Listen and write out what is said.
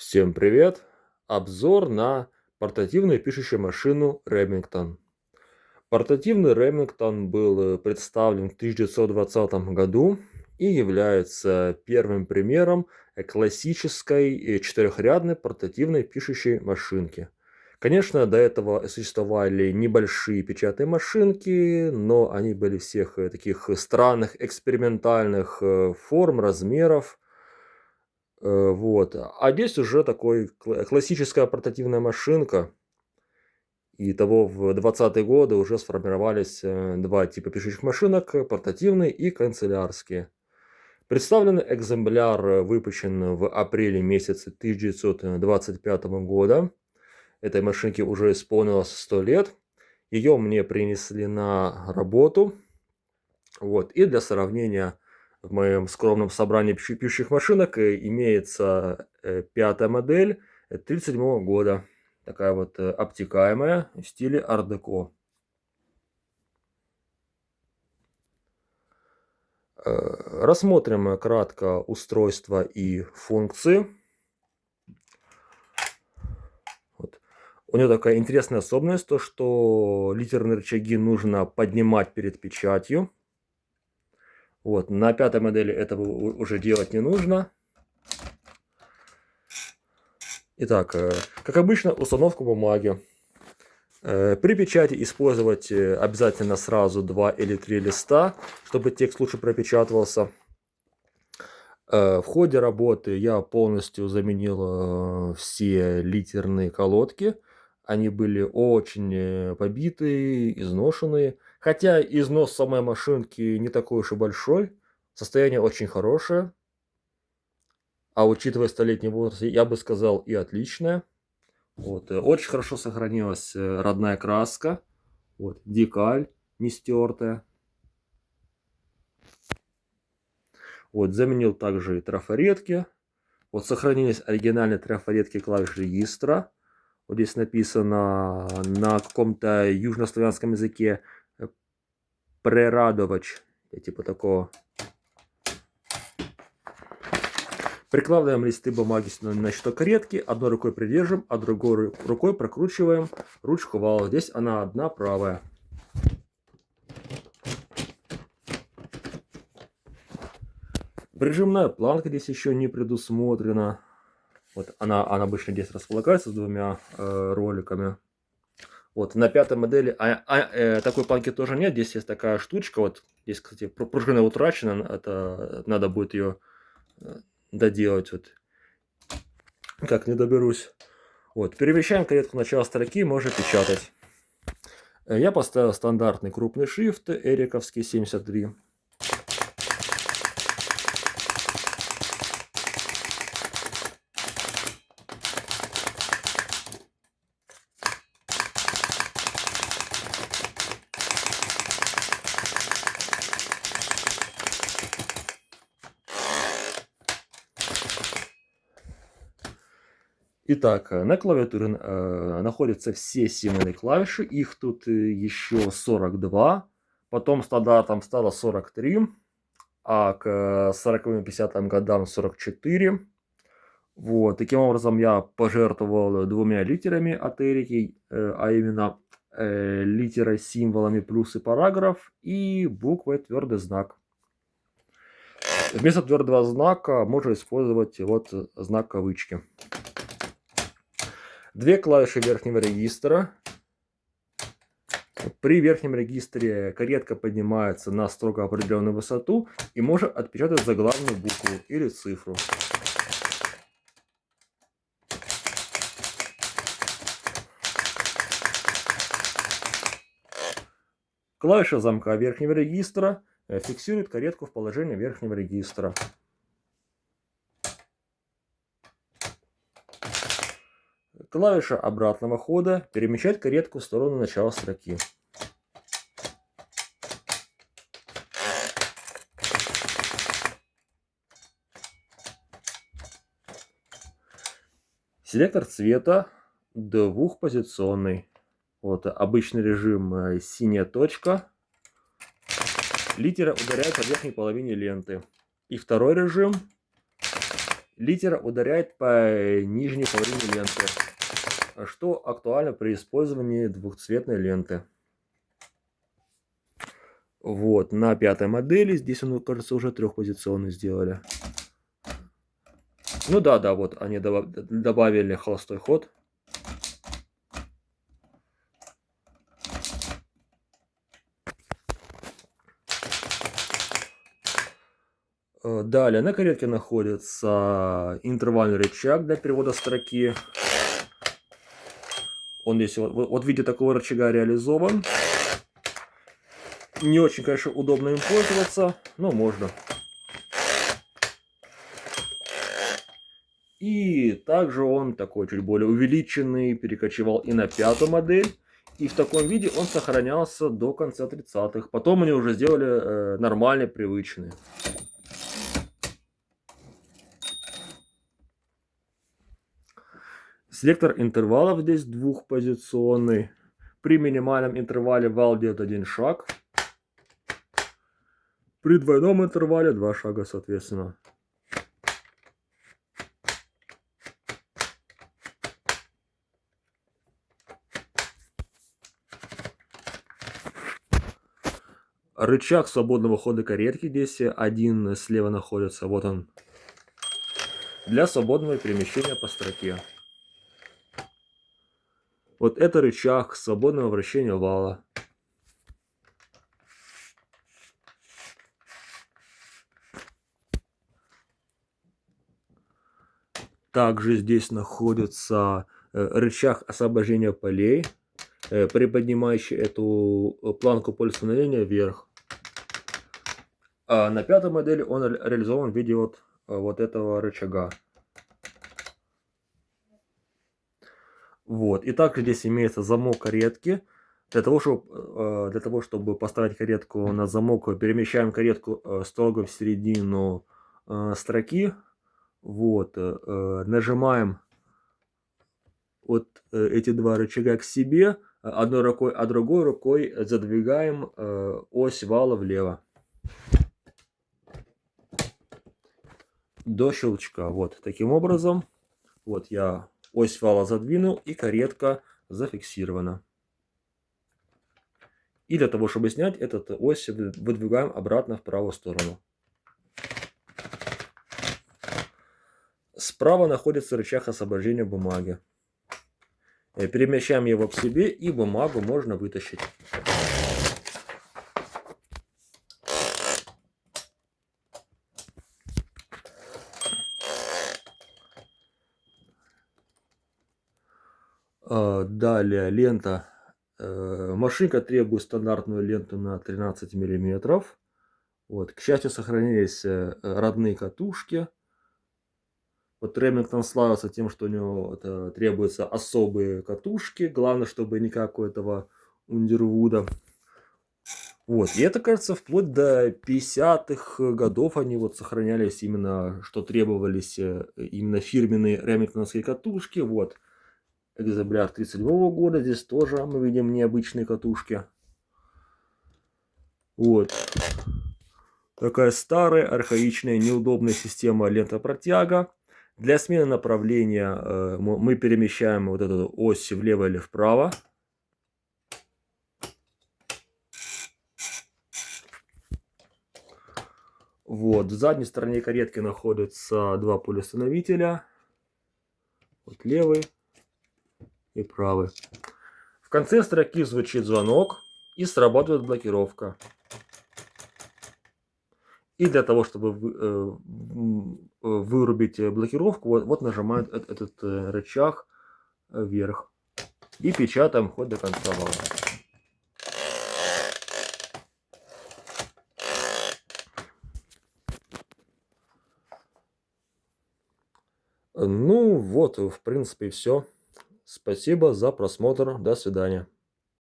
Всем привет! Обзор на портативную пишущую машину Remington. Портативный Remington был представлен в 1920 году и является первым примером классической четырехрядной портативной пишущей машинки. Конечно, до этого существовали небольшие печатные машинки, но они были всех таких странных экспериментальных форм, размеров. Вот. А здесь уже такой классическая портативная машинка. И того в 20-е годы уже сформировались два типа пишущих машинок: портативные и канцелярские. Представленный экземпляр выпущен в апреле месяце 1925 года. Этой машинке уже исполнилось 100 лет. Ее мне принесли на работу. Вот. И для сравнения, в моем скромном собрании пишущих машинок имеется пятая модель 1937 года. Такая вот обтекаемая, в стиле ар-деко. Рассмотрим кратко устройство и функции. Вот. У нее такая интересная особенность, то что литерные рычаги нужно поднимать перед печатью. Вот. На пятой модели этого уже делать не нужно. Итак, как обычно, установка бумаги. При печати использовать обязательно сразу 2 или 3 листа, чтобы текст лучше пропечатывался. В ходе работы я полностью заменил все литерные колодки. Они были очень побитые, изношенные. Хотя износ самой машинки не такой уж и большой. Состояние очень хорошее. А учитывая 100-летний возраст, я бы сказал, и отличное. Вот. Очень хорошо сохранилась родная краска. Вот. Декаль не стертая. Вот. Заменил также и трафаретки. Вот. Сохранились оригинальные трафаретки клавиш регистра. Вот здесь написано на каком-то южнославянском языке прерадовач. Типа такого. Прикладываем листы бумаги на щиток каретки, одной рукой придержим, а другой рукой прокручиваем ручку вала. Здесь она одна правая. Прижимная планка здесь еще не предусмотрена. Вот она обычно здесь располагается с двумя роликами. Вот на пятой модели такой планки тоже нет. Здесь есть такая штучка. Вот здесь, кстати, пружина утрачена. Это надо будет ее доделать. Вот. Как не доберусь. Вот. Перемещаем каретку в начало строки, можно печатать. Я поставил стандартный крупный шрифт эриковский 73. Итак, на клавиатуре находятся все символы клавиши, их тут еще 42, потом стандартом стало 43, а к 40-50 годам 44. Вот, таким образом я пожертвовал двумя литерами от Эрики, а именно литерой, символами плюс и параграф и буквой твердый знак. Вместо твердого знака можно использовать вот знак кавычки. Две клавиши верхнего регистра. При верхнем регистре каретка поднимается на строго определенную высоту и может отпечатать заглавную букву или цифру. Клавиша замка верхнего регистра фиксирует каретку в положении верхнего регистра. Клавиша обратного хода перемещает каретку в сторону начала строки. Селектор цвета двухпозиционный. Вот обычный режим синяя точка. Литера ударяет по верхней половине ленты. И второй режим. Литера ударяет по нижней половине ленты, что актуально при использовании двухцветной ленты. Вот, на пятой модели, здесь, он, кажется, уже трехпозиционный сделали. Ну да, вот они добавили холостой ход. Далее на каретке находится интервальный рычаг для перевода строки. Он здесь вот в виде такого рычага реализован. Не очень, конечно, удобно им пользоваться, но можно. И также он такой чуть более увеличенный, перекочевал и на пятую модель. И в таком виде он сохранялся до конца 30-х. Потом они уже сделали нормальный, привычный. Селектор интервалов здесь двухпозиционный. При минимальном интервале вал делает 1 шаг. При двойном интервале 2 шага, соответственно. Рычаг свободного хода каретки здесь один слева находится. Вот он. Для свободного перемещения по строке. Вот это рычаг свободного вращения вала. Также здесь находится рычаг освобождения полей, приподнимающий эту планку поля становления вверх. А на пятой модели он реализован в виде вот этого рычага. Вот. И также здесь имеется замок каретки. Для того, чтобы поставить каретку на замок, перемещаем каретку строго в середину строки. Вот. Нажимаем вот эти два рычага к себе одной рукой, а другой рукой задвигаем ось вала влево. До щелчка. Вот таким образом. Вот я ось вала задвинул, и каретка зафиксирована. И для того, чтобы снять этот ось, выдвигаем обратно в правую сторону. Справа находится рычаг освобождения бумаги. Перемещаем его к себе, и бумагу можно вытащить. Далее лента. Машинка требует стандартную ленту на 13 мм. Вот. К счастью, сохранились родные катушки. Вот Ремингтон славился тем, что у него требуются особые катушки. Главное, чтобы не какого-то Ундервуда. Вот. И это, кажется, вплоть до 50-х годов они вот сохранялись именно, что требовались именно фирменные ремингтоновские катушки. Вот. Экземпляр 1937 года. Здесь тоже мы видим необычные катушки. Вот. Такая старая, архаичная, неудобная система лента-протяга. Для смены направления мы перемещаем вот эту ось влево или вправо. Вот. В задней стороне каретки находятся два полюстановителя. Вот левый и правый. В конце строки звучит звонок и срабатывает блокировка. И для того, чтобы вырубить блокировку, вот нажимаем этот рычаг вверх. И печатаем ход до конца вала. Ну вот, в принципе, все. Спасибо за просмотр. До свидания.